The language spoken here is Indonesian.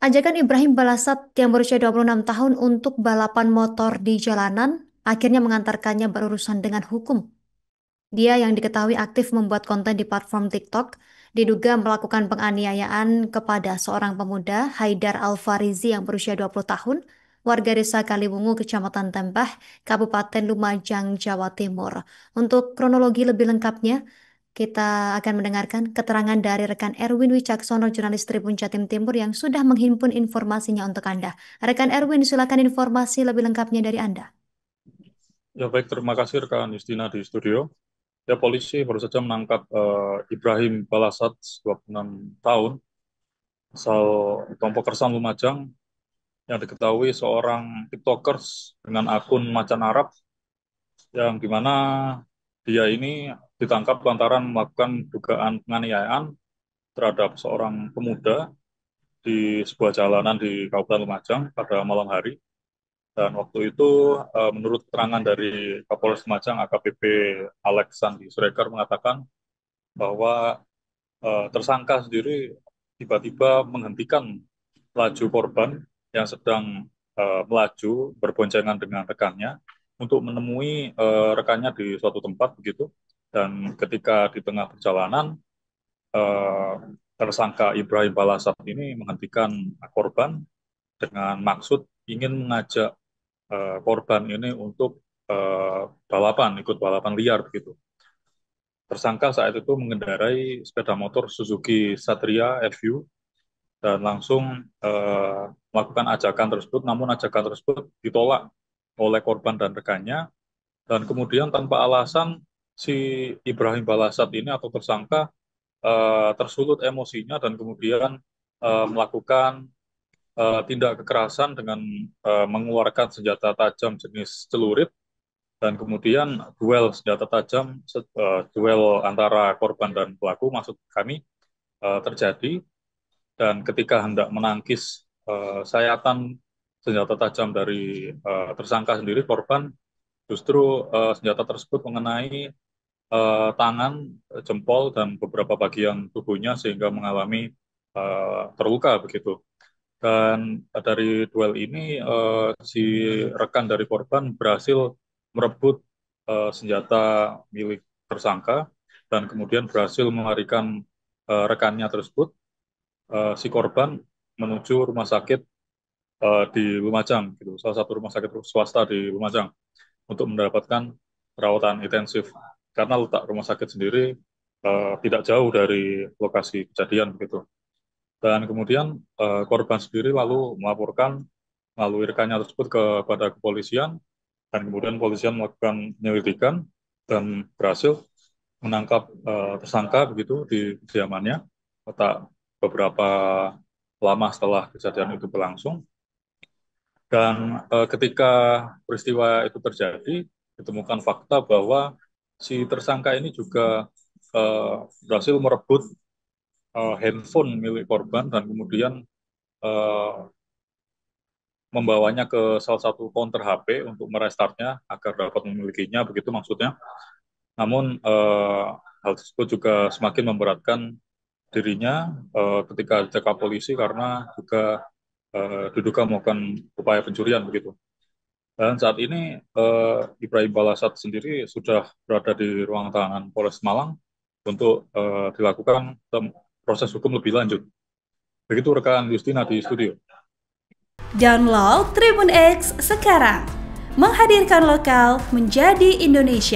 Ajakan Ibrahim Balasat yang berusia 26 tahun untuk balapan motor di jalanan akhirnya mengantarkannya berurusan dengan hukum. Dia yang diketahui aktif membuat konten di platform TikTok diduga melakukan penganiayaan kepada seorang pemuda, Haidar Alfarizi yang berusia 20 tahun, warga desa Kaliwungu, Kecamatan Tembah, Kabupaten Lumajang, Jawa Timur. Untuk kronologi lebih lengkapnya, kita akan mendengarkan keterangan dari rekan Erwin Wicaksono, jurnalis Tribun Jatim Timur yang sudah menghimpun informasinya untuk Anda. Rekan Erwin, silakan informasi lebih lengkapnya dari Anda. Ya baik, terima kasih rekan Justina di studio. Ya polisi baru saja menangkap Ibrahim Balasat, 26 tahun, asal Kelompok Kersan Lumajang, yang diketahui seorang TikTokers dengan akun Macan Arab, yang dimana dia ini ditangkap lantaran melakukan dugaan penganiayaan terhadap seorang pemuda di sebuah jalanan di Kabupaten Lumajang pada malam hari. Dan waktu itu, menurut keterangan dari Kapolres Lumajang AKBP Alex Sandi Surekar mengatakan bahwa tersangka sendiri tiba-tiba menghentikan laju korban yang sedang melaju berboncengan dengan rekannya untuk menemui rekannya di suatu tempat begitu. Dan ketika di tengah perjalanan, eh, tersangka Ibrahim Balasat ini menghentikan korban dengan maksud ingin mengajak korban ini untuk ikut balapan liar begitu. Tersangka saat itu mengendarai sepeda motor Suzuki Satria FU dan langsung melakukan ajakan tersebut, namun ajakan tersebut ditolak oleh korban dan rekannya, dan kemudian tanpa alasan si Ibrahim Balasat ini atau tersangka tersulut emosinya dan kemudian melakukan tindak kekerasan dengan mengeluarkan senjata tajam jenis celurit, dan kemudian duel senjata tajam, duel antara korban dan pelaku maksud kami terjadi. Dan ketika hendak menangkis sayatan senjata tajam dari tersangka sendiri, korban justru senjata tersebut mengenai tangan, jempol, dan beberapa bagian tubuhnya sehingga mengalami terluka begitu. Dan dari duel ini si rekan dari korban berhasil merebut senjata milik tersangka dan kemudian berhasil melarikan rekannya tersebut, si korban, menuju rumah sakit di Lumajang, gitu, salah satu rumah sakit swasta di Lumajang untuk mendapatkan perawatan intensif karena letak rumah sakit sendiri tidak jauh dari lokasi kejadian begitu. Dan kemudian korban sendiri lalu melaporkan melalui rekannya tersebut kepada kepolisian, dan kemudian kepolisian melakukan penyelidikan dan berhasil menangkap tersangka begitu di kediamannya tak beberapa lama setelah kejadian itu berlangsung. Dan ketika peristiwa itu terjadi, ditemukan fakta bahwa si tersangka ini juga berhasil merebut handphone milik korban dan kemudian eh, membawanya ke salah satu counter HP untuk merestartnya agar dapat memilikinya, begitu maksudnya. Namun hal tersebut juga semakin memberatkan dirinya ketika dicekal polisi karena juga diduga melakukan upaya pencurian begitu. Dan saat ini Ibrahim Balasat sendiri sudah berada di ruang tahanan Polres Malang untuk dilakukan proses hukum lebih lanjut. Begitu rekan Justina di studio. Download Tribun X sekarang, menghadirkan lokal menjadi Indonesia.